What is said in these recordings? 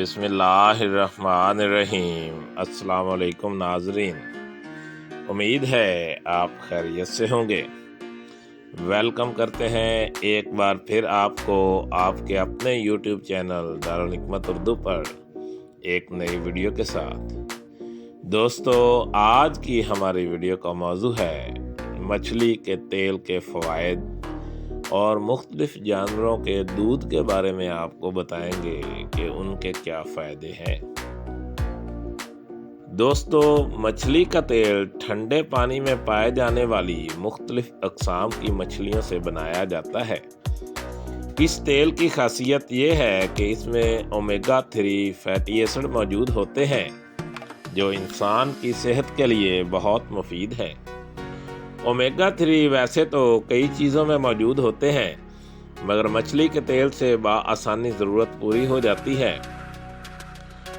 बिस्मिल्लाहिर्रहमानिर्रहीम। अस्सलाम वालेकुम नाज़रीन, उम्मीद है आप खैरियत से होंगे। वेलकम करते हैं एक बार फिर आपको आपके अपने YouTube चैनल दारुल हिकमत उर्दू पर एक नई वीडियो के साथ। दोस्तों, आज की हमारी वीडियो का मौजू है मछली के तेल के फ़वाइद और मुख्तलिफ जानवरों के दूध के बारे में आपको बताएंगे कि उनके क्या फ़ायदे हैं। दोस्तों, मछली का तेल ठंडे पानी में पाए जाने वाली मुख्तलिफ अक़साम की मछलियों से बनाया जाता है। इस तेल की खासियत ये है कि इसमें ओमेगा 3 फैटी एसिड मौजूद होते हैं जो इंसान की सेहत के लिए बहुत मुफीद हैं। ओमेगा 3 वैसे तो कई चीज़ों में मौजूद होते हैं, मगर मछली के तेल से आसानी ज़रूरत पूरी हो जाती है।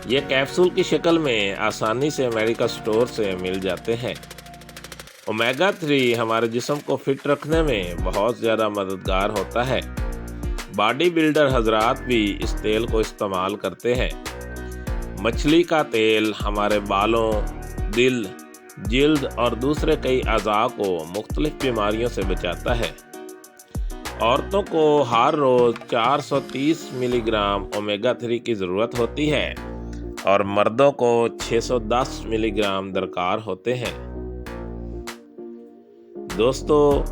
ये कैप्सूल की शक्ल में आसानी से मेडिकल स्टोर से मिल जाते हैं। ओमेगा 3 हमारे जिस्म को फिट रखने में बहुत ज़्यादा मददगार होता है। बॉडी बिल्डर हजरात भी इस तेल को इस्तेमाल करते हैं। मछली का तेल हमारे बालों, दिल, जिल्द और दूसरे कई अज़ा को मुख्तलिफ बीमारियों से बचाता है। औरतों को हर रोज़ 430 मिलीग्राम ओमेगा 3 की ज़रूरत होती है और मर्दों को 610 मिलीग्राम दरकार होते हैं। दोस्तों,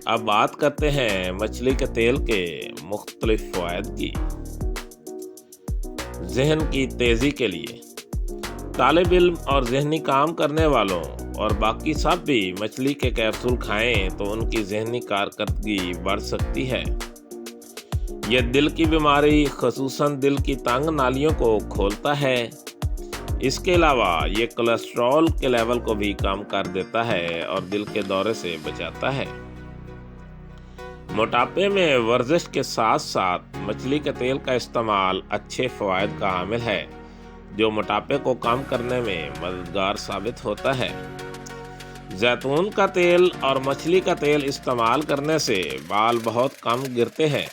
अब बात करते हैं मछली के तेल के मुख्तलिफ फ़वाइद की। ज़हन की तेज़ी के लिए तालिब इल्म और ज़हनी काम करने वालों और बाकी सब भी मछली के कैप्सूल खाएं तो उनकी ज़हनी कारकर्दगी बढ़ सकती है। यह दिल की बीमारी, ख़ुसूसन दिल की तंग नालियों को खोलता है। इसके अलावा ये कोलेस्ट्रॉल के लेवल को भी कम कर देता है और दिल के दौरे से बचाता है। मोटापे में वर्जिश के साथ साथ मछली के तेल का इस्तेमाल अच्छे फ़वाइद का हामिल है जो मोटापे को कम करने में मददगार साबित होता है। जैतून का तेल और मछली का तेल इस्तेमाल करने से बाल बहुत कम गिरते हैं,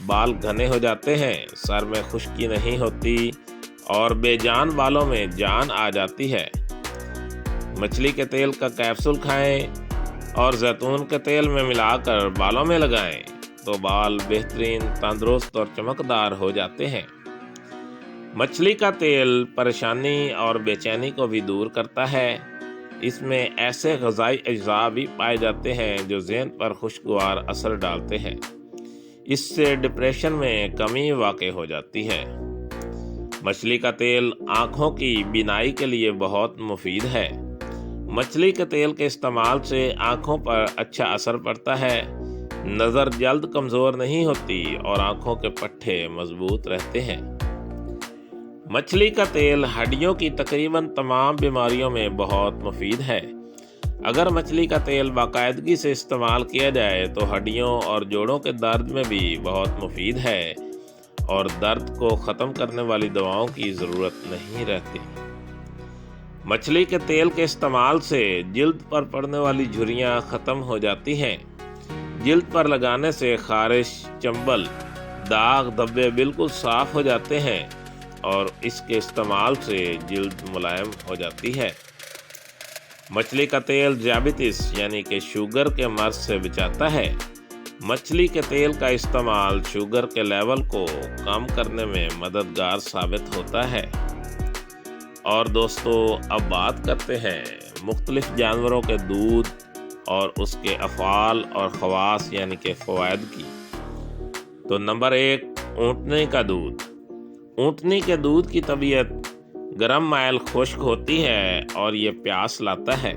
बाल घने हो जाते हैं, सर में खुश्की नहीं होती और बेजान बालों में जान आ जाती है। मछली के तेल का कैप्सूल खाएं और जैतून के तेल में मिलाकर बालों में लगाएं तो बाल बेहतरीन, तंदुरुस्त और चमकदार हो जाते हैं। मछली का तेल परेशानी और बेचैनी को भी दूर करता है। इसमें ऐसे ग़िज़ाई अज्जा भी पाए जाते हैं जो ज़हन पर खुशगवार असर डालते हैं। इससे डिप्रेशन में कमी वाक़ई हो जाती है। मछली का तेल आँखों की बीनाई के लिए बहुत मुफीद है। मछली के तेल के इस्तेमाल से आँखों पर अच्छा असर पड़ता है, नज़र जल्द कमज़ोर नहीं होती और आँखों के पट्टे मजबूत रहते हैं। मछली का तेल हड्डियों की तकरीबन तमाम बीमारियों में बहुत मुफीद है। अगर मछली का तेल बाकायदगी से इस्तेमाल किया जाए तो हड्डियों और जोड़ों के दर्द में भी बहुत मुफीद है और दर्द को ख़त्म करने वाली दवाओं की ज़रूरत नहीं रहती। मछली के तेल के इस्तेमाल से जिल्द पर पड़ने वाली झुर्रियाँ ख़त्म हो जाती हैं। जिल्द पर लगाने से खारिश, चंबल, दाग, धब्बे बिल्कुल साफ़ हो जाते हैं और इसके इस्तेमाल से जिल्द मुलायम हो जाती है। मछली का तेल ज़ियाबितिस यानी कि शुगर के मर्ज़ से बचाता है। मछली के तेल का इस्तेमाल शुगर के लेवल को कम करने में मददगार साबित होता है। और दोस्तों, अब बात करते हैं मुख्तलिफ जानवरों के दूध और उसके अफ़ाल और ख़वास यानी कि फ़वाइद की। तो नंबर 1, ऊँटनी का दूध। ऊँटनी के दूध की तबीयत गरम माइल खुश्क होती है और ये प्यास लाता है।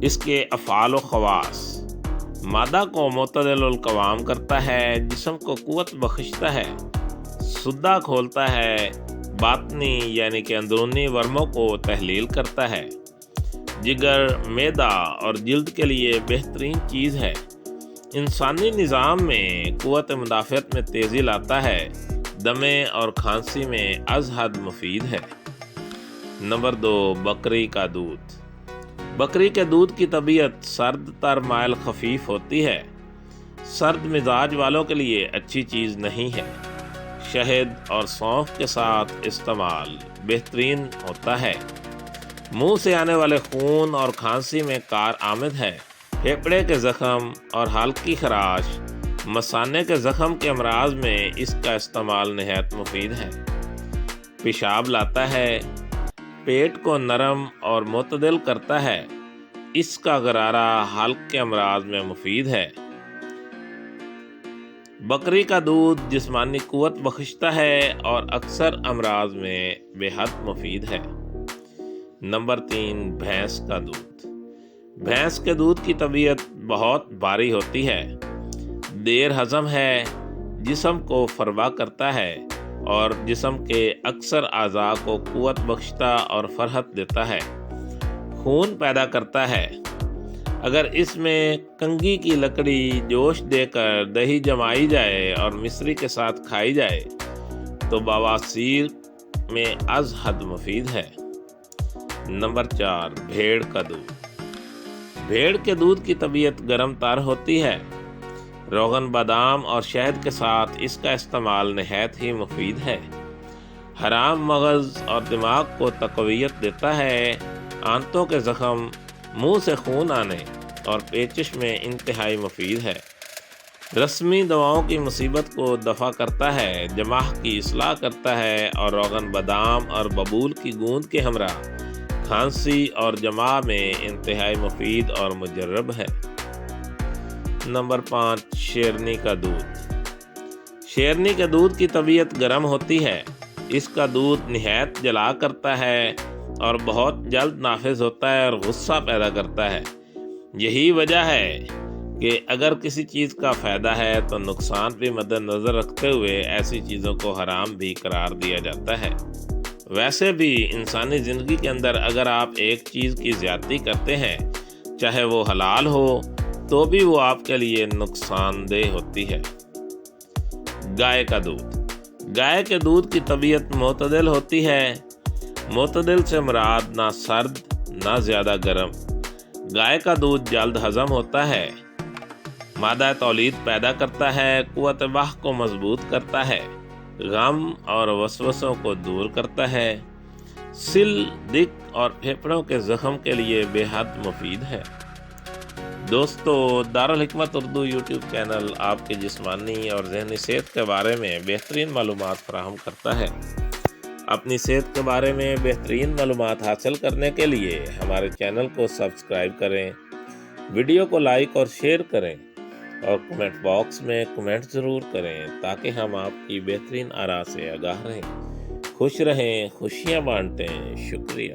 इसके अफ़ाल व ख़वास: मादा को मुतदल क़वाम करता है, जिस्म को क़ुव्वत बख्शता है, सुद्दा खोलता है, बातनी यानी कि अंदरूनी वर्मों को तहलील करता है, जिगर, मैदा और जिल्द के लिए बेहतरीन चीज़ है। इंसानी निज़ाम में क़ुव्वत मुदाफ़अत में तेज़ी लाता है, दमे और खांसी में अज़ हद मुफीद है। नंबर 2, बकरी का दूध। बकरी के दूध की तबीयत सर्द तर माइल खफीफ होती है। सर्द मिजाज वालों के लिए अच्छी चीज़ नहीं है। شہد اور سونف کے ساتھ استعمال بہترین ہوتا ہے۔ منہ سے آنے والے خون اور کھانسی میں کارآمد ہے۔ پھیپھڑے کے زخم اور ہلکی خراش، مثانے کے زخم کے امراض میں اس کا استعمال نہایت مفید ہے۔ پیشاب لاتا ہے، پیٹ کو نرم اور معتدل کرتا ہے۔ اس کا غرارہ حلق کے امراض میں مفید ہے۔ بکری کا دودھ جسمانی قوت بخشتا ہے اور اکثر امراض میں بے حد مفید ہے۔ نمبر 3، بھینس کا دودھ۔ بھینس کے دودھ کی طبیعت بہت بھاری ہوتی ہے، دیر ہضم ہے، جسم کو فربا کرتا ہے اور جسم کے اکثر اعضاء کو قوت بخشتا اور فرحت دیتا ہے۔ خون پیدا کرتا ہے۔ اگر اس میں کنگھی کی لکڑی جوش دے کر دہی جمائی جائے اور مصری کے ساتھ کھائی جائے تو بواسیر میں از حد مفید ہے۔ نمبر 4، بھیڑ کا دودھ۔ بھیڑ کے دودھ کی طبیعت گرم تار ہوتی ہے۔ روغن بادام اور شہد کے ساتھ اس کا استعمال نہایت ہی مفید ہے۔ حرام مغز اور دماغ کو تقویت دیتا ہے۔ آنتوں کے زخم، منہ سے خون آنے اور پیچش میں انتہائی مفید ہے۔ رسمی دواؤں کی مصیبت کو دفع کرتا ہے، جماح کی اصلاح کرتا ہے اور روغن بادام اور ببول کی گوند کے ہمراہ کھانسی اور جماح میں انتہائی مفید اور مجرب ہے۔ نمبر 5، شیرنی کا دودھ۔ شیرنی کے دودھ کی طبیعت گرم ہوتی ہے۔ اس کا دودھ نہایت جلا کرتا ہے اور بہت جلد نافذ ہوتا ہے اور غصہ پیدا کرتا ہے۔ یہی وجہ ہے کہ اگر کسی چیز کا فائدہ ہے تو نقصان بھی مد نظر رکھتے ہوئے ایسی چیزوں کو حرام بھی قرار دیا جاتا ہے۔ ویسے بھی انسانی زندگی کے اندر اگر آپ ایک چیز کی زیادتی کرتے ہیں، چاہے وہ حلال ہو، تو بھی وہ آپ کے لیے نقصان دہ ہوتی ہے۔ گائے کا دودھ۔ گائے کے دودھ کی طبیعت معتدل ہوتی ہے۔ معتدل سے مراد نہ سرد نہ زیادہ گرم۔ گائے کا دودھ جلد ہضم ہوتا ہے، مادہ تولید پیدا کرتا ہے، قوت بح کو مضبوط کرتا ہے، غم اور وسوسوں کو دور کرتا ہے، سل، دق اور پھیپھڑوں کے زخم کے لیے بے حد مفید ہے۔ دوستو، دارالحکمت اردو یوٹیوب چینل آپ کی جسمانی اور ذہنی صحت کے بارے میں بہترین معلومات فراہم کرتا ہے۔ اپنی صحت کے بارے میں بہترین معلومات حاصل کرنے کے لیے ہمارے چینل کو سبسکرائب کریں، ویڈیو کو لائک اور شیئر کریں اور کمنٹ باکس میں کمنٹ ضرور کریں تاکہ ہم آپ کی بہترین آراء سے آگاہ رہیں۔ خوش رہیں، خوشیاں بانٹیں۔ شکریہ۔